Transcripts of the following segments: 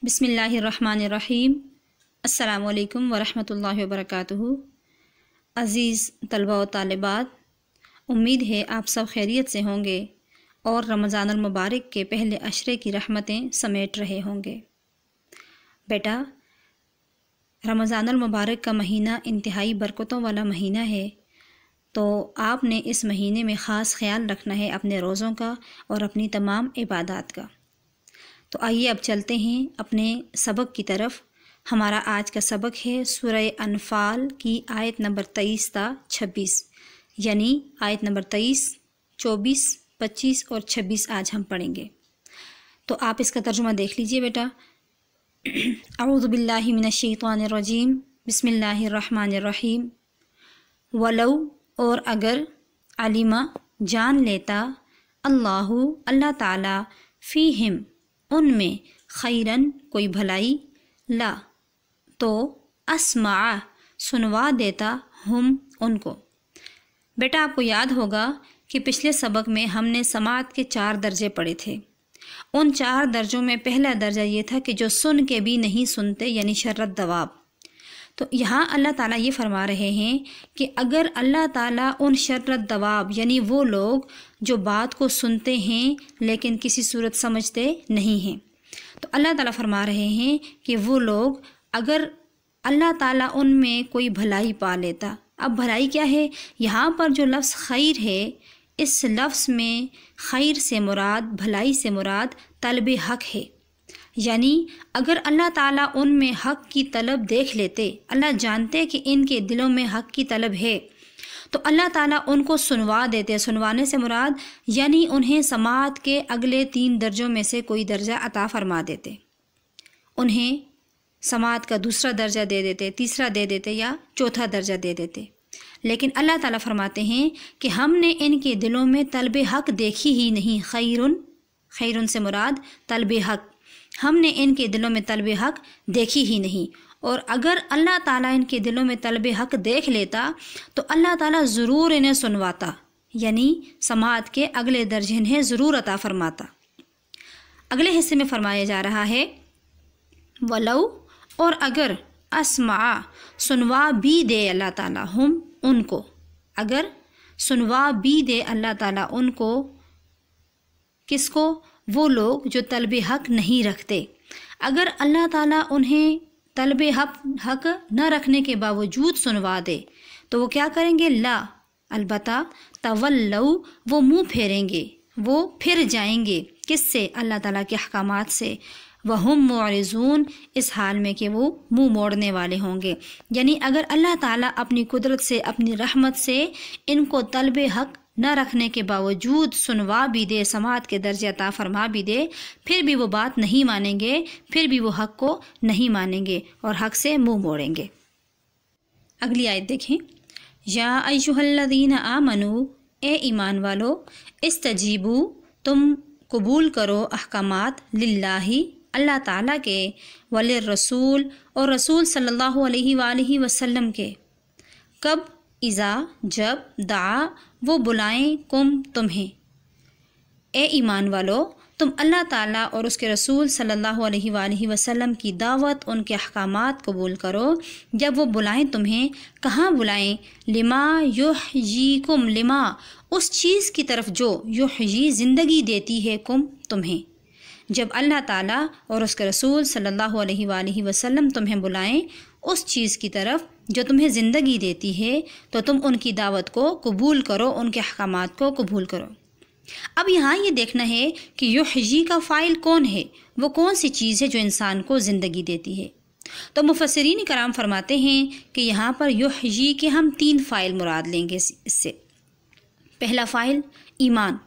बिस्मिल्लाहिर्रहमानिर्रहीम। अस्सलामु अलैकुम वरहमतुल्लाहि वबरकातुहू। अज़ीज़ तलबा व तालिबात, उम्मीद है आप सब खैरियत से होंगे और रमज़ानुल मुबारक के पहले अशरे की रहमतें समेट रहे होंगे। बेटा, रमज़ानुल मुबारक का महीना इंतहाई बरकतों वाला महीना है, तो आपने इस महीने में ख़ास ख्याल रखना है अपने रोज़ों का और अपनी तमाम इबादत का। तो आइए अब चलते हैं अपने सबक की तरफ। हमारा आज का सबक है सूरह अनफ़ाल की आयत नंबर 23 ता 26, यानी आयत नंबर 23, 24, 25 और 26 आज हम पढ़ेंगे। तो आप इसका तर्जुमा देख लीजिए बेटा। अऊज़ु बिल्लाहि मिनश्शैतानिर रजीम, बिस्मिल्लाहिर रहमानिर रहीम। वलौ, और अगर, अलिमा, जान लेता, अल्लाहु, अल्लाह ताला, फ़ीहिम, उनमें, खैरन, कोई भलाई, ला, तो, अस्मा, सुनवा देता, हम, उनको। बेटा, आपको याद होगा कि पिछले सबक में हमने समात के 4 दर्जे पढ़े थे। उन 4 दर्जों में पहला दर्जा ये था कि जो सुन के भी नहीं सुनते, यानी शर्रत दवाब। तो यहाँ अल्लाह ताला ये फरमा रहे हैं कि अगर अल्लाह ताला उन शर्रत दवाब, यानी वो लोग जो बात को सुनते हैं लेकिन किसी सूरत समझते नहीं हैं, तो अल्लाह ताला फरमा रहे हैं कि वो लोग अगर अल्लाह ताला उनमें कोई भलाई पा लेता। अब भलाई क्या है? यहाँ पर जो लफ्ज़ खैर है, इस लफ्ज़ में खैर से मुराद, भलाई से मुराद तलब हक़ है। यानी अगर अल्लाह ताला उनमें हक़ की तलब देख लेते, अल्लाह जानते कि इनके दिलों में हक़ की तलब है, तो अल्लाह ताला उनको सुनवा देते। सुनवाने से मुराद यानी उन्हें समात के अगले 3 दर्जों में से कोई दर्जा अता फरमा देते। उन्हें समात का दूसरा दर्जा दे देते, तीसरा दे देते या चौथा दर्जा दे देते। लेकिन अल्लाह ताला फरमाते हैं कि हमने इनके दिलों में तलब हक़ देखी ही नहीं। खैरुन, खैरुन से मुराद तलब हक़, हमने इनके दिलों में तलब हक़ देखी ही नहीं। और अगर अल्लाह ताला इनके दिलों में तलब हक़ देख लेता तो अल्लाह ताला ज़रूर इन्हें सुनवाता, यानी समात के अगले दर्जे इन्हें ज़रूर अता फरमाता। अगले हिस्से में फरमाया जा रहा है वलौ, और अगर, अस्मा, सुनवा भी दे अल्लाह ताला, हम, उनको। अगर सुनवा भी दे अल्लाह ताला उनको, किसको? वो लोग जो तलब हक़ नहीं रखते। अगर अल्लाह ताला उन्हें तलब हक़ न रखने के बावजूद सुनवा दे तो वो क्या करेंगे? ला, अलबत्ता, तवल्लौ, वो मुँह फेरेंगे, वो फिर जाएंगे। किससे? अल्लाह ताला के अहकामात से। वहुम मुअरिज़ून, इस हाल में कि वो मुँह मोड़ने वाले होंगे। यानी अगर अल्लाह ताला अपनी कुदरत से, अपनी रहमत से इनको तलब हक़ न रखने के बावजूद सुनवा भी दे, समात के दर्जे अता फरमा भी दे, फिर भी वो बात नहीं मानेंगे, फिर भी वो हक़ को नहीं मानेंगे और हक़ से मुँह मोड़ेंगे। अगली आयत देखें। या अय्युहल्लज़ीना आमनू, ए ईमान वालो, इस्तजीबू, तुम कबूल करो अहकामात, लिल्लाही, अल्लाह ताला के, वलिर रसूल, और रसूल सल्लल्लाहु अलैहि वसल्लम के। कब? इज़ा, जब, दा, वो बुलाएं, कुम, तुम्हें। ए ईमान वालो, तुम अल्लाह ताला और उसके रसूल सल्लल्लाहु अलैहि वसल्लम की दावत, उनके अहकामात कबूल करो जब वो बुलाएं तुम्हें। कहाँ बुलाएं? लिमा युहयीकुम, लिमा, उस चीज़ की तरफ जो, युहयी, ज़िंदगी देती है, कुम, तुम्हें। जब अल्लाह ताला और उसके रसूल सल्लल्लाहु अलैहि वसल्लम तुम्हें बुलाएं उस चीज़ की तरफ जो तुम्हें ज़िंदगी देती है, तो तुम उनकी दावत को कबूल करो, उनके अहकामात को कबूल करो। अब यहाँ ये देखना है कि युहयी का फ़ाइल कौन है, वो कौन सी चीज़ है जो इंसान को ज़िंदगी देती है। तो मुफस्सिरीन कराम फरमाते हैं कि यहाँ पर युहयी के हम 3 फ़ाइल मुराद लेंगे इससे। पहला फ़ाइल ईमान,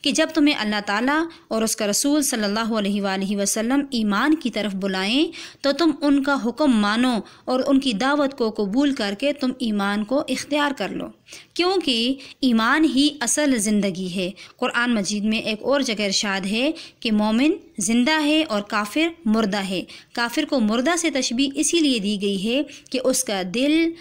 कि जब तुम्हें अल्लाह ताला और उसका रसूल सल्लल्लाहु अलैहि वसल्लम ईमान की तरफ बुलाएं तो तुम उनका हुक्म मानो और उनकी दावत को कबूल करके तुम ईमान को इख्तियार कर लो, क्योंकि ईमान ही असल ज़िंदगी है। कुरान मजीद में एक और जगह इरशाद है कि मोमिन ज़िंदा है और काफिर मुर्दा है। काफिर को मुर्दा से तशबीह इसीलिए दी गई है कि उसका दिल,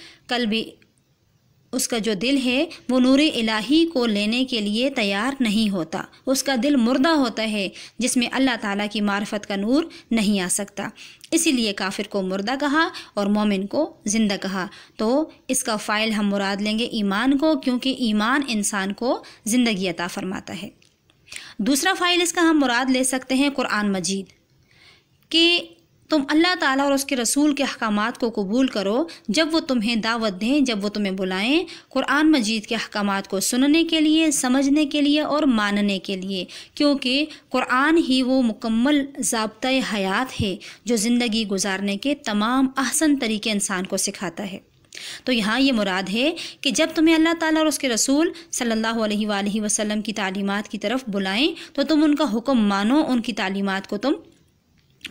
اس کا جو دل ہے وہ نور الہی کو لینے کے لیے تیار نہیں ہوتا، اس کا دل مردہ ہوتا ہے جس میں اللہ تعالیٰ کی معرفت کا نور نہیں آ سکتا، اسی لیے کافر کو مردہ کہا اور مومن کو زندہ کہا۔ تو اس کا فاعل ہم مراد لیں گے ایمان کو، کیونکہ ایمان انسان کو زندگی عطا فرماتا ہے۔ دوسرا فاعل اس کا ہم مراد لے سکتے ہیں قرآن مجید، کہ تم اللہ تعالیٰ اور اس کے رسول کے احکامات کو قبول کرو جب وہ تمہیں دعوت دیں، جب وہ تمہیں بلائیں قرآن مجید کے احکامات کو سننے کے لیے، سمجھنے کے لیے اور ماننے کے لیے، کیونکہ قرآن ہی وہ مکمل ضابطۂ حیات ہے جو زندگی گزارنے کے تمام احسن طریقے انسان کو سکھاتا ہے۔ تو یہاں یہ مراد ہے کہ جب تمہیں اللہ تعالیٰ اور اس کے رسول صلی اللہ علیہ وآلہ وسلم کی تعلیمات کی طرف بلائیں تو تم ان کا حکم مانو، ان کی تعلیمات کو تم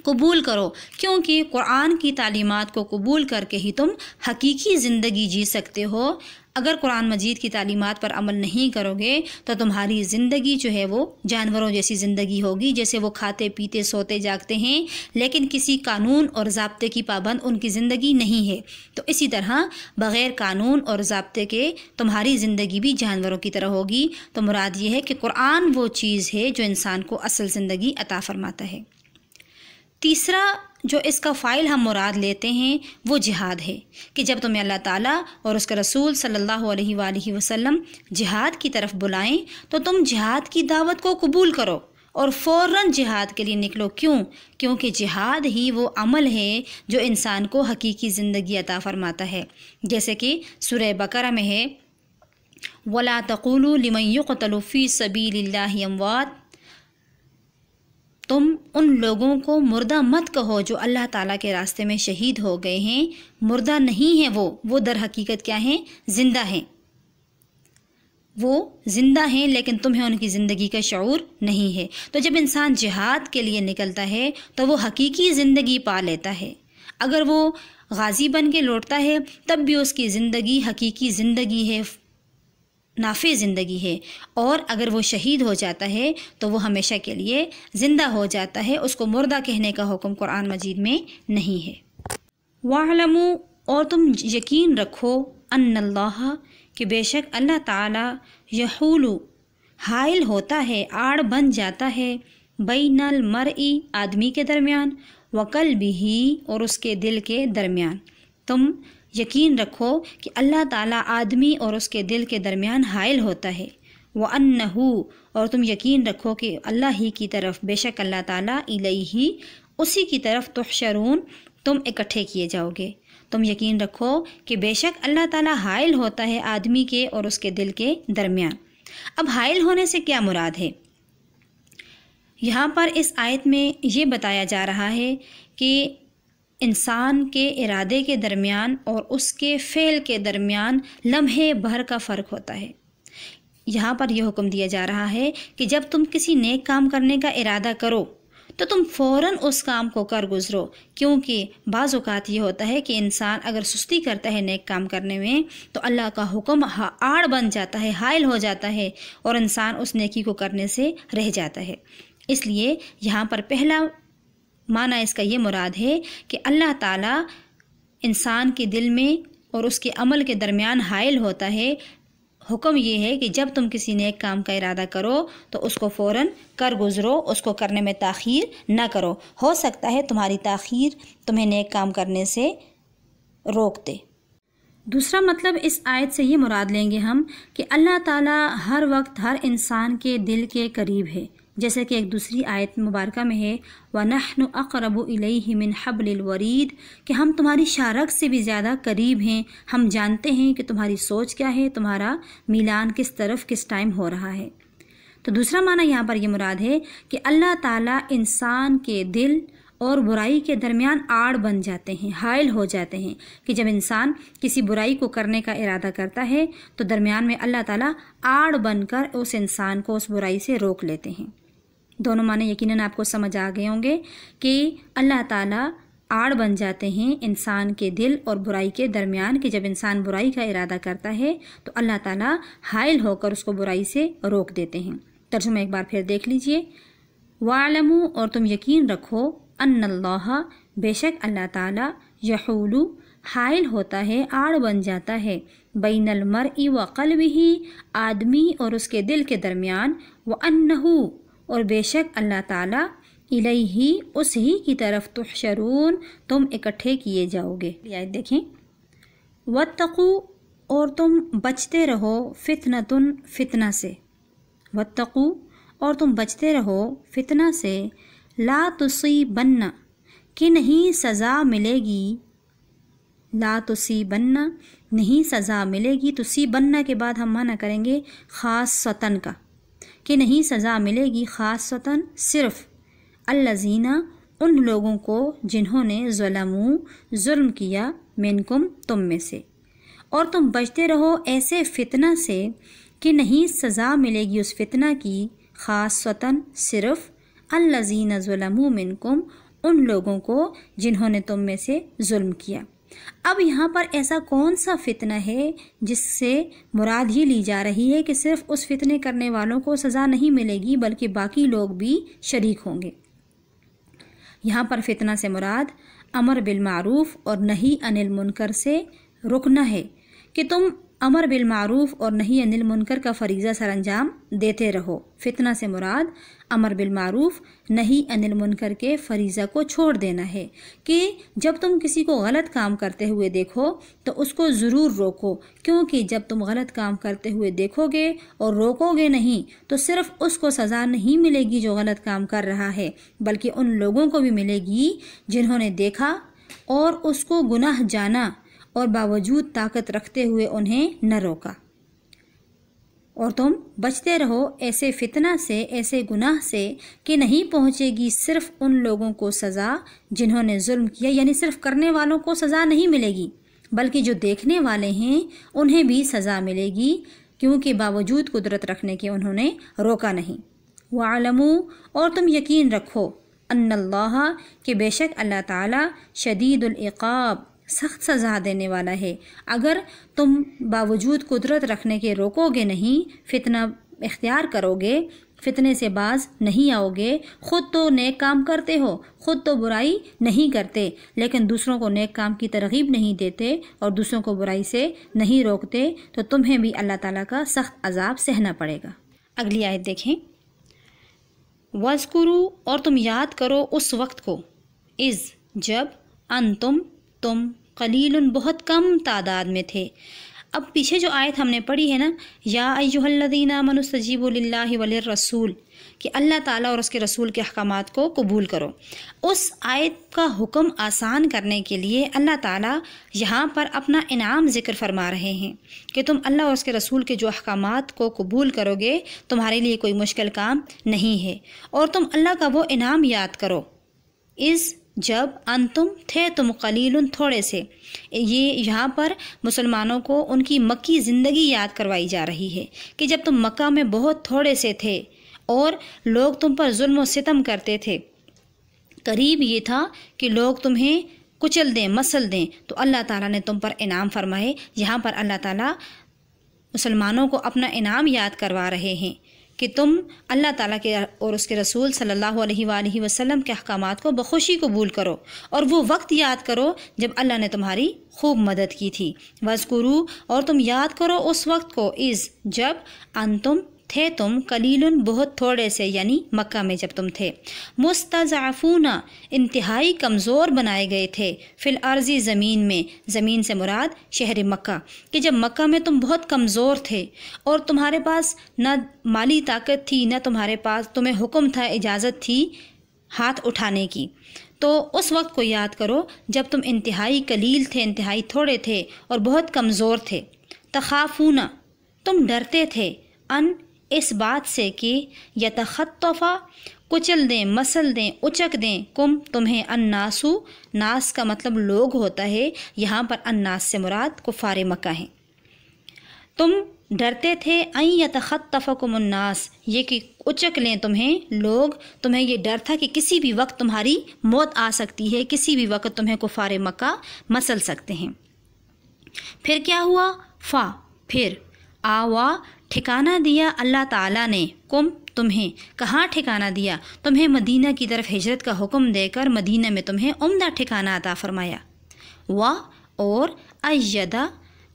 قبول کرو، کیونکہ قرآن کی تعلیمات کو قبول کر کے ہی تم حقیقی زندگی جی سکتے ہو۔ اگر قرآن مجید کی تعلیمات پر عمل نہیں کرو گے تو تمہاری زندگی جو ہے وہ جانوروں جیسی زندگی ہوگی، جیسے وہ کھاتے پیتے سوتے جاگتے ہیں لیکن کسی قانون اور ضابطے کی پابند ان کی زندگی نہیں ہے، تو اسی طرح بغیر قانون اور ضابطے کے تمہاری زندگی بھی جانوروں کی طرح ہوگی۔ تو مراد یہ ہے کہ قرآن وہ چیز ہے جو انسان کو اصل زندگی عطا فرماتا ہے۔ تیسرا جو اس کا فاعل ہم مراد لیتے ہیں وہ جہاد ہے، کہ جب تمہیں اللہ تعالیٰ اور اس کے رسول صلی اللہ علیہ وآلہ وسلم جہاد کی طرف بلائیں تو تم جہاد کی دعوت کو قبول کرو اور فوراً جہاد کے لیے نکلو۔ کیونکہ جہاد ہی وہ عمل ہے جو انسان کو حقیقی زندگی عطا فرماتا ہے، جیسے کہ سورہ بقرہ میں ہے وَلَا تَقُولُوا لِمَن يُقْتَلُ فِي سَبِيلِ اللَّهِ أَمْوَاتٌ، تم ان لوگوں کو مردہ مت کہو جو اللہ تعالیٰ کے راستے میں شہید ہو گئے ہیں، مردہ نہیں ہیں وہ در حقیقت کیا ہیں؟ زندہ ہیں، وہ زندہ ہیں لیکن تمہیں ان کی زندگی کا شعور نہیں ہے۔ تو جب انسان جہاد کے لیے نکلتا ہے تو وہ حقیقی زندگی پا لیتا ہے، اگر وہ غازی بن کے لوٹتا ہے تب بھی اس کی زندگی حقیقی زندگی ہے، نافع زندگی ہے، اور اگر وہ شہید ہو جاتا ہے تو وہ ہمیشہ کے لیے زندہ ہو جاتا ہے، اس کو مردہ کہنے کا حکم قرآن مجید میں نہیں ہے۔ وَاعْلَمُوا، اور تم یقین رکھو، ان اللہ، کہ بے شک اللہ تعالیٰ، یحول، حائل ہوتا ہے، آڑ بن جاتا ہے، بین المرء، آدمی کے درمیان، وقلبہ، اور اس کے دل کے درمیان۔ تم یقین رکھو کہ اللہ تعالیٰ آدمی اور اس کے دل کے درمیان حائل ہوتا ہے، وَأَنَّهُ، اور تم یقین رکھو کہ اللہ ہی کی طرف، بے شک اللہ تعالیٰ، الیہ، اسی کی طرف، تحشرون، تم اکٹھے کیے جاؤ گے۔ تم یقین رکھو کہ بے شک اللہ تعالیٰ حائل ہوتا ہے آدمی کے اور اس کے دل کے درمیان۔ اب حائل ہونے سے کیا مراد ہے؟ یہاں پر اس آیت میں یہ بتایا جا رہا ہے کہ انسان کے ارادے کے درمیان اور اس کے فعل کے درمیان لمحے بھر کا فرق ہوتا ہے۔ یہاں پر یہ حکم دیا جا رہا ہے کہ جب تم کسی نیک کام کرنے کا ارادہ کرو تو تم فوراً اس کام کو کر گزرو، کیونکہ بعض اوقات یہ ہوتا ہے کہ انسان اگر سستی کرتا ہے نیک کام کرنے میں تو اللہ کا حکم آڑ بن جاتا ہے، حائل ہو جاتا ہے، اور انسان اس نیکی کو کرنے سے رہ جاتا ہے۔ اس لیے یہاں پر پہلا معنی اس کا یہ مراد ہے کہ اللہ تعالیٰ انسان کے دل میں اور اس کے عمل کے درمیان حائل ہوتا ہے۔ حکم یہ ہے کہ جب تم کسی نیک کام کا ارادہ کرو تو اس کو فوراً کر گزرو، اس کو کرنے میں تاخیر نہ کرو، ہو سکتا ہے تمہاری تاخیر تمہیں نیک کام کرنے سے روک دے۔ دوسرا مطلب اس آیت سے یہ مراد لیں گے ہم کہ اللہ تعالیٰ ہر وقت ہر انسان کے دل کے قریب ہے، جیسے کہ ایک دوسری آیت مبارکہ میں ہے وَنَحْنُ أَقْرَبُ إِلَيْهِ مِنْ حَبْلِ الْوَرِيدِ، کہ ہم تمہاری شارک سے بھی زیادہ قریب ہیں، ہم جانتے ہیں کہ تمہاری سوچ کیا ہے، تمہارا میلان کس طرف کس ٹائم ہو رہا ہے۔ تو دوسرا معنی یہاں پر یہ مراد ہے کہ اللہ تعالیٰ انسان کے دل اور برائی کے درمیان آڑ بن جاتے ہیں، حائل ہو جاتے ہیں، کہ جب انسان کسی برائی کو کرنے کا ارادہ کرتا ہے تو درمیان میں اللہ تعالیٰ آڑ بن کر اس انسان کو اس برائی سے روک لیتے ہیں۔ دونوں معنی یقیناً آپ کو سمجھ آ گئے ہوں گے کہ اللہ تعالیٰ آڑ بن جاتے ہیں انسان کے دل اور برائی کے درمیان، کہ جب انسان برائی کا ارادہ کرتا ہے تو اللہ تعالیٰ حائل ہو کر اس کو برائی سے روک دیتے ہیں۔ ترجمہ ایک بار پھر دیکھ لیجئے، وَاعْلَمُوا، اور تم یقین رکھو، ان اللہ، بے شک اللہ تعالیٰ، یحول، हाइल होता है, आड़ बन जाता है, बैनल मरई व क़ल्बिही, आदमी और उसके दिल के दरमियान, व अन्नहु और बेशक अल्लाह ताला, इलैही उस ही की तरफ, तुहशरून तुम इकट्ठे किए जाओगे। आयत देखें, वत्तकू और तुम बचते रहो, फितनतुन फितना से, वत्तकू और तुम बचते रहो, फितना से, ला तुसीबन्ना कि नहीं सज़ा मिलेगी, ला तुसीबन्ना नहीं सज़ा मिलेगी, तुसीबन्ना के बाद हम माना करेंगे ख़ासतन का, कि नहीं सज़ा मिलेगी ख़ासतन सिर्फ़, अल्लज़ीना उन लोगों को जिन्होंने ज़ुलमू जुल्म किया, मिनकुम तुम में से, और तुम बचते रहो ऐसे फितना से कि नहीं सज़ा मिलेगी उस फितना की, ख़ासतन सिर्फ़, अल्लज़ीना ज़ुलमू मिनकुम उन लोगों को जिन्होंने तुम में से जुल्म किया। अब यहाँ पर ऐसा कौन सा फितना है जिससे मुराद ये ली जा रही है कि सिर्फ उस फितने करने वालों को सज़ा नहीं मिलेगी बल्कि बाकी लोग भी शरीक होंगे। यहाँ पर फितना से मुराद अमर बिल मारूफ और नही अनिल मुनकर से रुकना है कि तुम अमर बिल मारूफ और नही अनिल मुनकर का फरीज़ा सरअंजाम देते रहो। फितना से मुराद अमर बिल मारूफ नही अनिल मुनकर के फरीज़ा को छोड़ देना है कि जब तुम किसी को गलत काम करते हुए देखो तो उसको ज़रूर रोको, क्योंकि जब तुम गलत काम करते हुए देखोगे और रोकोगे नहीं तो सिर्फ उसको सज़ा नहीं मिलेगी जो गलत काम कर रहा है, बल्कि उन लोगों को भी मिलेगी जिन्होंने देखा और उसको गुनाह जाना और बावजूद ताकत रखते हुए उन्हें न रोका। और तुम बचते रहो ऐसे फितना से, ऐसे गुनाह से कि नहीं पहुँचेगी सिर्फ उन लोगों को सज़ा जिन्होंने जुल्म किया, यानी सिर्फ करने वालों को सज़ा नहीं मिलेगी बल्कि जो देखने वाले हैं उन्हें भी सज़ा मिलेगी, क्योंकि बावजूद कुदरत रखने के उन्होंने रोका नहीं। वालमू और तुम यकीन रखो, अन्नल्लाह कि बेशक अल्लाह ताला शदीदुल इक़ाब सख्त सज़ा देने वाला है। अगर तुम बावजूद कुदरत रखने के रोकोगे नहीं, फितना इख्तियार करोगे, फितने से बाज नहीं आओगे, ख़ुद तो नेक काम करते हो, ख़ुद तो बुराई नहीं करते, लेकिन दूसरों को नेक काम की तरगीब नहीं देते और दूसरों को बुराई से नहीं रोकते, तो तुम्हें भी अल्लाह ताला का सख्त अजाब सहना पड़ेगा। अगली आयत देखें, वज़कुरू और तुम याद करो उस वक्त को, इज़ जब, तुम कलीलुन बहुत कम तादाद में थे। अब पीछे जो आयत हमने पढ़ी है ना, या अय्युहल्लज़ीना आमनु इस्तजीबू लिल्लाहि वलिर रसूल, कि अल्लाह ताला और उसके रसूल के अहकामात को कबूल करो, उस आयत का हुक्म आसान करने के लिए अल्लाह ताला यहाँ पर अपना इनाम ज़िक्र फरमा रहे हैं कि तुम अल्लाह और उसके रसूल के जो अहकामात को कबूल करोगे तुम्हारे लिए कोई मुश्किल काम नहीं है, और तुम अल्लाह का वो इनाम याद करो, इज़ जब, अंतुम थे तुम कलीलुन थोड़े से। ये यहाँ पर मुसलमानों को उनकी मक्की ज़िंदगी याद करवाई जा रही है कि जब तुम मक्का में बहुत थोड़े से थे और लोग तुम पर जुल्म व सितम करते थे, करीब ये था कि लोग तुम्हें कुचल दें, मसल दें, तो अल्लाह ताला ने तुम पर इनाम फरमाए। यहाँ पर अल्लाह ताला मुसलमानों को अपना इनाम याद करवा रहे हैं कि तुम अल्लाह ताला के और उसके रसूल सल्लल्लाहु अलैहि वसल्लम के अहकामात को बखुशी कबूल करो और वो वक्त याद करो जब अल्लाह ने तुम्हारी खूब मदद की थी। वज़कुरू और तुम याद करो उस वक्त को, इज़ जब, अंतुम थे तुम कलीलुन बहुत थोड़े से, यानी मक्का में जब तुम थे, मुस्तज़अफ़ूना इंतहाई कमज़ोर बनाए गए थे, फिल अर्ज़ी ज़मीन में, ज़मीन से मुराद शहर मक्का, कि जब मक्का में तुम बहुत कमज़ोर थे और तुम्हारे पास न माली ताकत थी, न तुम्हारे पास तुम्हें हुक्म था, इजाज़त थी हाथ उठाने की, तो उस वक्त को याद करो जब तुम इंतहाई कलील थे, इंतहाई थोड़े थे और बहुत कमज़ोर थे। तखाफूना तुम डरते थे, अन इस बात से कि यतखत्तफ़ा कुचल दें, मसल दें, उचक दें, कुम तुम्हें, अन्नासु नास का मतलब लोग होता है, यहाँ पर अन्नास से मुराद कुफ़ार मक्का है। तुम डरते थे अन यतखत्तफ़कुमुन्नास, ये कि उचक लें तुम्हें लोग, तुम्हें ये डर था कि किसी भी वक्त तुम्हारी मौत आ सकती है, किसी भी वक्त तुम्हें कुफ़ार मक्का मसल सकते हैं। फिर क्या हुआ, फ़ा फिर, आवा ठिकाना दिया अल्लाह ताला ने, कुम तुम्हें, कहाँ ठिकाना दिया, तुम्हें मदीना की तरफ हिजरत का हुक्म देकर मदीना में तुम्हें उम्दा ठिकाना अता फरमाया। वाह اور ایدہ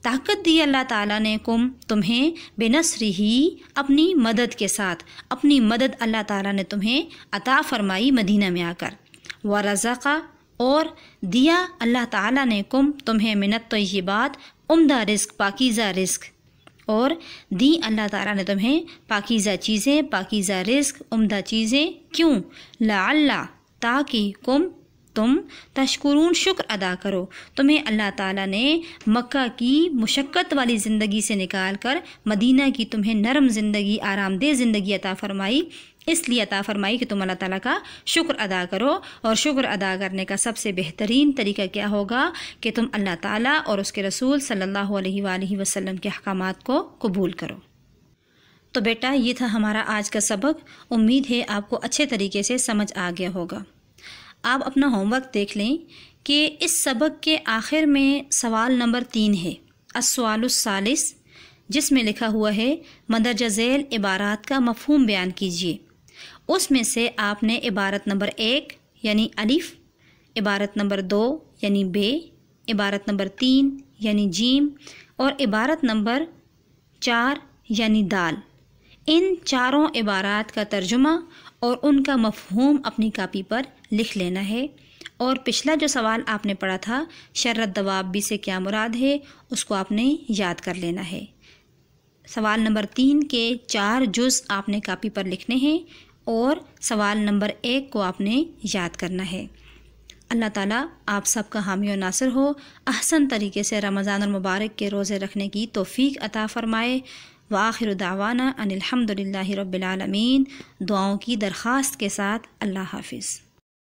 طاقت دی اللہ تعالیٰ نے کم تمہیں بنصری ہی اپنی مدد کے ساتھ، اپنی مدد اللہ تعالیٰ نے تمہیں عطا فرمائی مدینہ میں آ کر، ورزقا اور دیا اللہ تعالیٰ نے کم تمہیں من الطیبات عمدہ رزق، پاکیزہ رزق، اور دی اللہ تعالیٰ نے تمہیں پاکیزہ چیزیں، پاکیزہ رزق، عمدہ چیزیں، کیوں؟ لعل تاکہ تم تشکرون شکر ادا کرو۔ تمہیں اللہ تعالیٰ نے مکہ کی مشقت والی زندگی سے نکال کر مدینہ کی تمہیں نرم زندگی، آرام دہ زندگی عطا فرمائی، اس لیے عطا فرمائی کہ تم اللہ تعالیٰ کا شکر ادا کرو۔ اور شکر ادا کرنے کا سب سے بہترین طریقہ کیا ہوگا کہ تم اللہ تعالیٰ اور اس کے رسول صلی اللہ علیہ وآلہ وسلم کے احکامات کو قبول کرو۔ تو بیٹا یہ تھا ہمارا آج کا سبق، امید ہے آپ کو اچھے طریقے سے سمجھ آ گیا ہوگا۔ آپ اپنا ہوم ورک دیکھ لیں کہ اس سبق کے آخر میں سوال نمبر 3 ہے، السؤال الثالث، جس میں لکھا ہوا ہے مندرجہ ذیل عبارات کا مفہوم بیان کیجیے۔ اس میں سے آپ نے عبارت نمبر 1 یعنی الف، عبارت نمبر 2 یعنی بے، عبارت نمبر 3 یعنی جیم اور عبارت نمبر 4 یعنی دال، ان چاروں عبارات کا ترجمہ اور ان کا مفہوم اپنی کاپی پر لکھ لینا ہے۔ اور پچھلا جو سوال آپ نے پڑھا تھا شرۃ دوابی سے کیا مراد ہے، اس کو آپ نے یاد کر لینا ہے۔ سوال نمبر 3 کے 4 جز آپ نے کاپی پر لکھنے ہیں اور سوال نمبر 1 کو آپ نے یاد کرنا ہے۔ اللہ تعالیٰ آپ سب کا حامی و ناصر ہو، احسن طریقے سے رمضان المبارک کے روزے رکھنے کی توفیق عطا فرمائے۔ وآخر دعوانا ان الحمد للہ رب العالمین، دعاؤں کی درخواست کے ساتھ اللہ حافظ۔